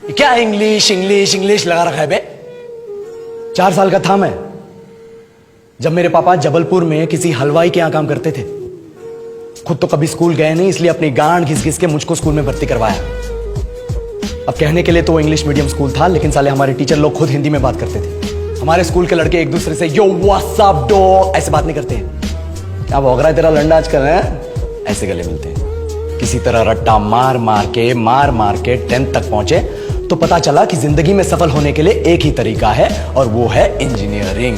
क्या English English English लगा रखा है बे? 4 साल का था मैं जब मेरे पापा जबलपुर में किसी हलवाई के यहां काम करते थे। खुद तो कभी स्कूल गए नहीं, इसलिए अपनी गांड घिस घिस के मुझको स्कूल में भर्ती करवाया। अब कहने के लिए तो वो इंग्लिश मीडियम स्कूल था, लेकिन साले हमारे टीचर लोग खुद हिंदी में बात करते थे। हमारे स्कूल के लड़के एक दूसरे से यो व्हाट्स अप डो ऐसे बात नहीं करते हैं। क्या भौंक रहा है तेरा लंडा आजकल है? ऐसे गले मिलते हैं। किसी तरह रट्टा मार मार के 10th तक पहुंचे तो पता चला कि जिंदगी में सफल होने के लिए एक ही तरीका है और वो है इंजीनियरिंग।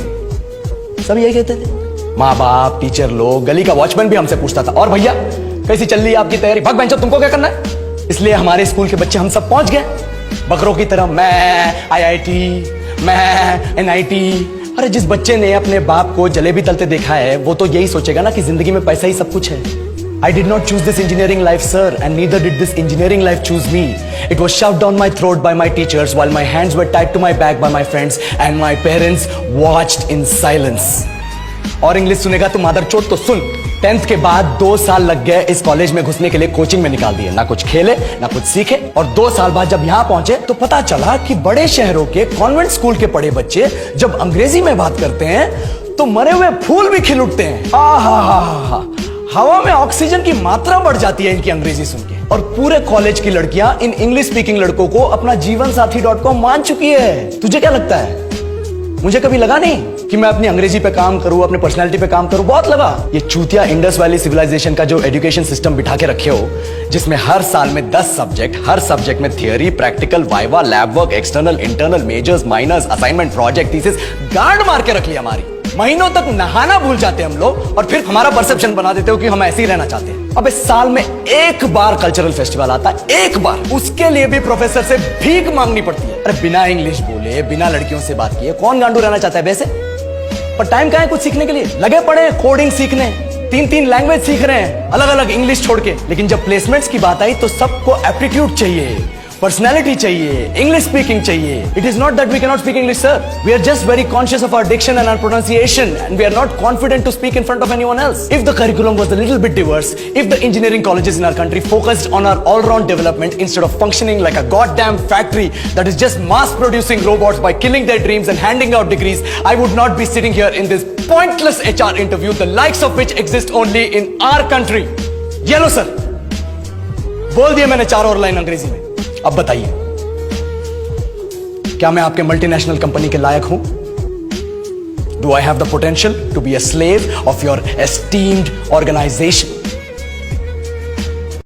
सब यही कहते थे। माँ बाप, टीचर लोग, गली का वॉचमैन भी हमसे पूछता था, और भैया कैसी चल रही है आपकी तैयारी? भग बेंचो, तुमको क्या करना है? इसलिए हमारे स्कूल के बच्चे हम सब पहुंच गए बकरों की तरह। मैं IIT, मैं NIT। अरे जिस बच्चे ने अपने बाप को जलेबी तलते देखा है वो तो यही सोचेगा ना कि जिंदगी में पैसा ही सब कुछ है। I did not choose this engineering life, sir, and neither did this engineering life choose me. It was shoved down my throat by my teachers while my hands were tied to my back by my friends and my parents watched in silence. और English सुनेगा तो मादरचोद तो सुन। 10th के बाद 2 साल लग गए इस कॉलेज में घुसने के लिए, कोचिंग में निकाल दिए। ना कुछ खेले ना कुछ सीखे, और 2 साल बाद जब यहाँ पहुंचे तो पता चला कि बड़े शहरों के कॉन्वेंट स्कूल के पढ़े बच्चे जब अंग्रेजी में बात करते हैं तो मरे हुए फूल भी खिल उठते हैं। आहा, हवा में ऑक्सीजन की मात्रा बढ़ जाती है इनकी अंग्रेजी सुन के। और पूरे कॉलेज की लड़कियां इन इंग्लिश स्पीकिंग लड़कों को अपना जीवनसाथी.com मान चुकी है। तुझे क्या लगता है? मुझे कभी लगा नहीं कि मैं अपनी अंग्रेजी पे काम करूं, अपने पर्सनालिटी पे काम करूं। बहुत लगा। ये चूतिया इंडस वैली सिविलाइजेशन का जो एजुकेशन सिस्टम बिठा के रखे हो, जिसमें हर साल में 10 सब्जेक्ट, हर सब्जेक्ट में theory, practical, viva, lab work, external, internal, majors, minors, assignment, project, thesis, गांड मार के रख लिया हमारी। महीनों तक नहाना भूल जाते हम लोग और फिर हमारा परसेप्शन बना देते हो कि हम ऐसे ही रहना चाहते हैं। अब इस साल में एक बार कल्चरल फेस्टिवल आता है, एक बार, उसके लिए भी प्रोफेसर से भीख मांगनी पड़ती है। अरे बिना इंग्लिश बोले, बिना लड़कियों से बात किए कौन गांडू रहना चाहता है वैसे? पर टाइम कहाँ है कुछ सीखने के लिए? लगे पड़े कोडिंग सीखने, 3 लैंग्वेज सीख रहे हैं अलग अलग इंग्लिश छोड़ के। लेकिन जब प्लेसमेंट्स की बात आई तो सबको एप्टीट्यूड चाहिए, पर्सनैलिटी चाहिए, इंग्लिश स्पीकिंग चाहिए। It is not that we cannot speak English, sir. We are just very conscious of our diction and our pronunciation and we are not confident to speak in front of anyone else. If the curriculum was a little bit diverse, if the engineering colleges in our country focused on our all-round development instead of functioning like a goddamn factory that is just mass producing robots by killing their dreams and handing out degrees, I would not be sitting here in this pointless HR interview, the likes of which exist only in our country. ये लो sir, बोल दिया मैंने 4 और line अंग्रेजी में। अब बताइए, क्या मैं आपके मल्टीनेशनल कंपनी के लायक हूं? Do I have the potential to be a slave of your esteemed organization?